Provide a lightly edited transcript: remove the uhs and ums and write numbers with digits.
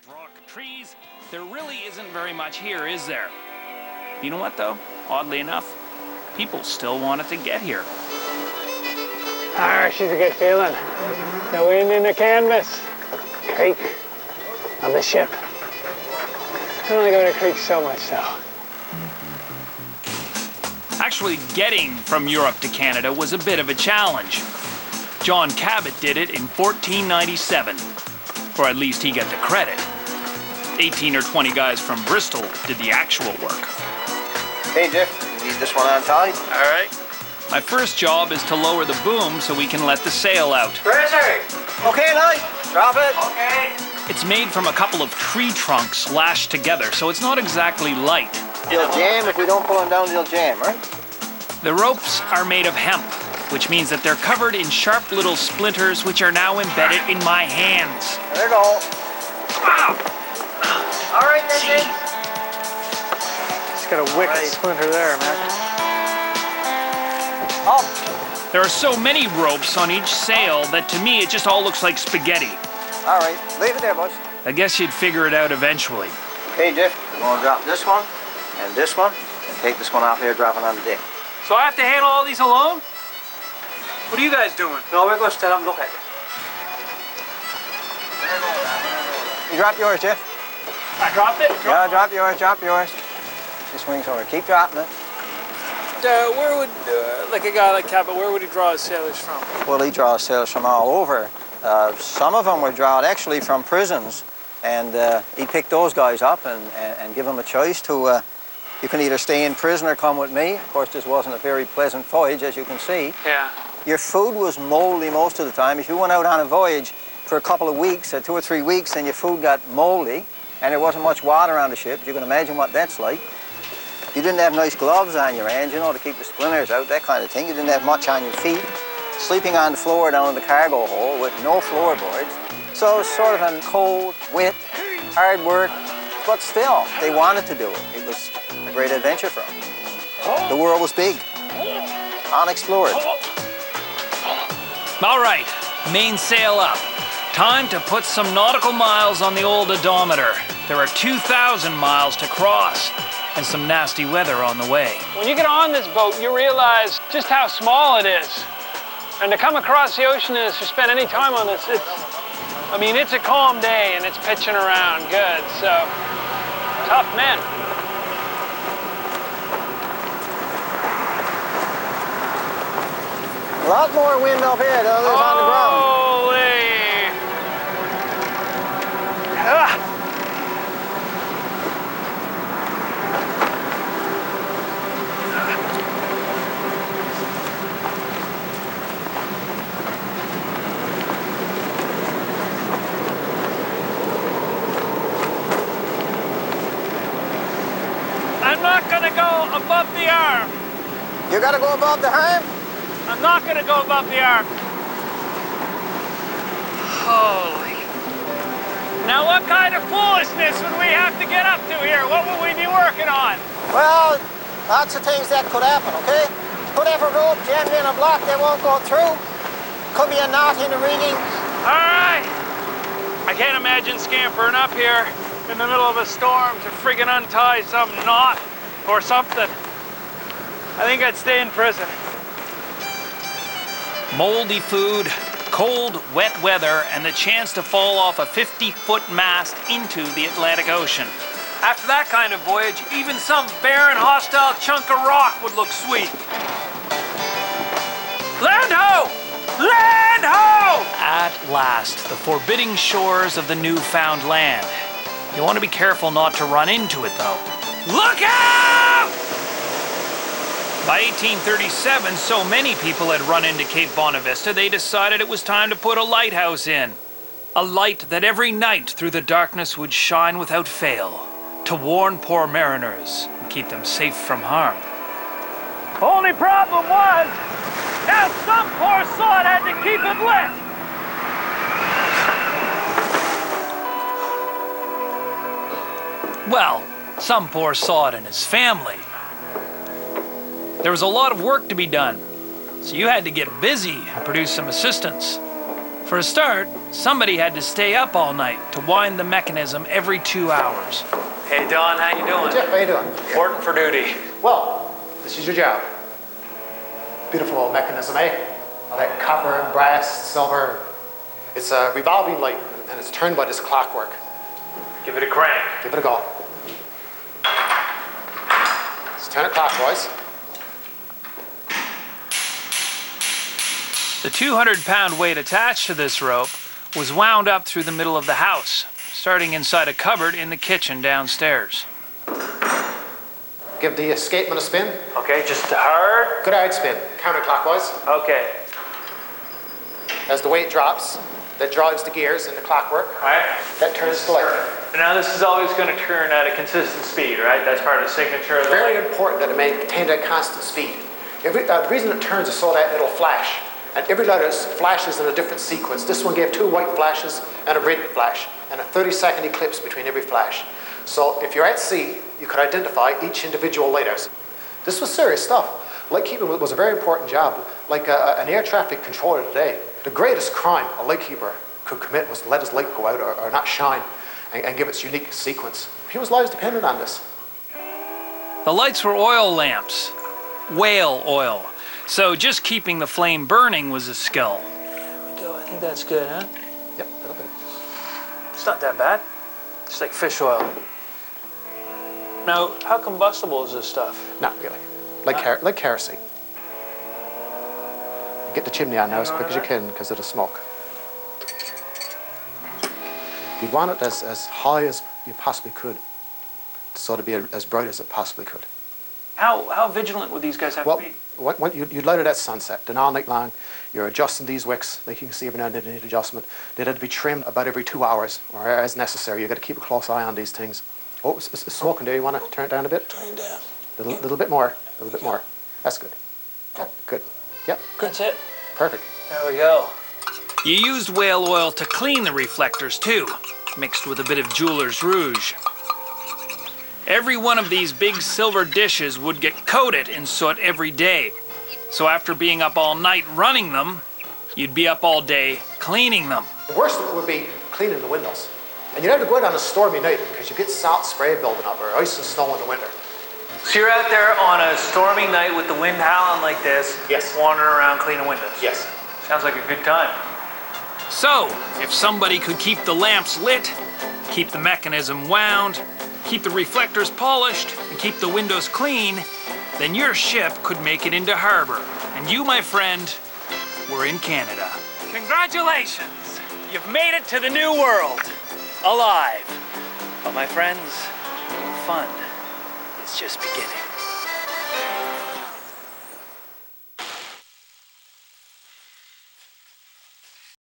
rock, trees. There really isn't very much here, is there? You know what, though? Oddly enough, people still wanted to get here. Ah, she's a good feeling. The wind in the canvas. Creak of the ship. I only go to creek so much, though. Actually, getting from Europe to Canada was a bit of a challenge. John Cabot did it in 1497, or at least he got the credit. 18 or 20 guys from Bristol did the actual work. Hey, Jeff, you need this one untied? All right. My first job is to lower the boom so we can let the sail out. Fraser! Okay, Lloyd. Drop it. Okay. It's made from a couple of tree trunks lashed together, so it's not exactly light. They'll jam. If we don't pull them down, they'll jam, right? The ropes are made of hemp, which means that they're covered in sharp little splinters which are now embedded in my hands. There you go. Wow! All right, then, Jake. It's got a wicked splinter there, man. Up. There are so many ropes on each sail that to me it just all looks like spaghetti. All right, leave it there, boys. I guess you'd figure it out eventually. Okay, Jeff, we're going to drop this one and take this one off here, drop it on the deck. So I have to handle all these alone? What are you guys doing? No, we're going to stand up and look at it. You dropped yours, Jeff. I dropped it? Yeah, drop yours. This wing's over. Keep dropping it. Where would, like a guy like Cabot, where would he draw his sailors from? Well, he draws sailors from all over. Some of them were drawn actually from prisons, and he picked those guys up and give them a choice to, you can either stay in prison or come with me. Of course, this wasn't a very pleasant voyage, as you can see. Yeah. Your food was moldy most of the time. If you went out on a voyage for a couple of weeks, 2 or 3 weeks, and your food got moldy, and there wasn't much water on the ship, you can imagine what that's like. You didn't have nice gloves on your hands, you know, to keep the splinters out, that kind of thing. You didn't have much on your feet. Sleeping on the floor down in the cargo hold with no floorboards. So it was sort of a cold, wet, hard work, but still, they wanted to do it. It was a great adventure for them. The world was big, unexplored. All right, mainsail up. Time to put some nautical miles on the old odometer. There are 2,000 miles to cross and some nasty weather on the way. When you get on this boat, you realize just how small it is. And to come across the ocean and to spend any time on this, it's a calm day and it's pitching around good, so tough men. A lot more wind up here than there's on the ground. Holy! Ah. I'm not gonna go above the arm. You gotta go above the harm? I'm not gonna go above the arm. Holy. Now what kind of foolishness would we have to get up to here? What would we be working on? Well, lots of things that could happen, okay? Could have a rope jammed in a block that won't go through. Could be a knot in the rigging. All right. I can't imagine scampering up here in the middle of a storm to friggin' untie some knot or something. I think I'd stay in prison. Moldy food, cold, wet weather, and the chance to fall off a 50-foot mast into the Atlantic Ocean. After that kind of voyage, even some barren, hostile chunk of rock would look sweet. Land ho! Land ho! At last, the forbidding shores of the newfound land. You want to be careful not to run into it, though. Look out! By 1837, so many people had run into Cape Bonavista, they decided it was time to put a lighthouse in. A light that every night through the darkness would shine without fail, to warn poor mariners and keep them safe from harm. Only problem was, now some poor sod had to keep it lit. Well, some poor sod and his family. There was a lot of work to be done, so you had to get busy and produce some assistance. For a start, somebody had to stay up all night to wind the mechanism every 2 hours. Hey, Don, how you doing? Jeff, how you doing? Reporting for duty. Well, this is your job. Beautiful old mechanism, eh? All that copper and brass, silver. It's a revolving light, and it's turned by this clockwork. Give it a crank. Give it a go. Let's turn it clockwise. The 200-pound weight attached to this rope was wound up through the middle of the house, starting inside a cupboard in the kitchen downstairs. Give the escapement a spin. Okay, just hard. Good hard spin, counterclockwise. Okay. As the weight drops, that drives the gears in the clockwork. All right. That turns the light. Now this is always going to turn at a consistent speed, right? That's part of the signature of the Very light. important that it maintain that constant speed. The reason it turns is so that it'll flash. And every light flashes in a different sequence. This one gave 2 white flashes and a red flash, and a 30-second eclipse between every flash. So if you're at sea, you could identify each individual lighthouse. This was serious stuff. Lightkeeping was a very important job. Like an air traffic controller today, the greatest crime a lightkeeper could commit was to let his light go out or not shine and give its unique sequence. People's lives depended on this. The lights were oil lamps, whale oil. So just keeping the flame burning was a skill. There we go. I think that's good, huh? Yep, that'll do. It's not that bad. Just like fish oil. Now, how combustible is this stuff? Not really. Like kerosene. Get the chimney on now as quick as you can because it'll smoke. You want it as high as you possibly could, so to be as bright as it possibly could. How vigilant would these guys have to be? Well, you'd light it at sunset. Then all night long, you're adjusting these wicks. Like you can see every now and then they need adjustment. They'd have to be trimmed about every 2 hours, or as necessary. You've got to keep a close eye on these things. Oh, it's smoking there. You want to turn it down a bit? Turn down. Little bit more. A little bit more. That's good. Yeah, good. Yep, good. That's it. Perfect. There we go. You used whale oil to clean the reflectors too, mixed with a bit of jeweler's rouge. Every one of these big silver dishes would get coated in soot every day. So after being up all night running them, you'd be up all day cleaning them. The worst of it would be cleaning the windows. And you'd have to go out on a stormy night because you get salt spray building up or ice and snow in the winter. So you're out there on a stormy night with the wind howling like this, Yes. wandering around cleaning windows. Yes. Sounds like a good time. So, if somebody could keep the lamps lit, keep the mechanism wound, keep the reflectors polished, and keep the windows clean, then your ship could make it into harbor. And you, my friend, were in Canada. Congratulations! You've made it to the new world. Alive. But my friends, fun is just beginning.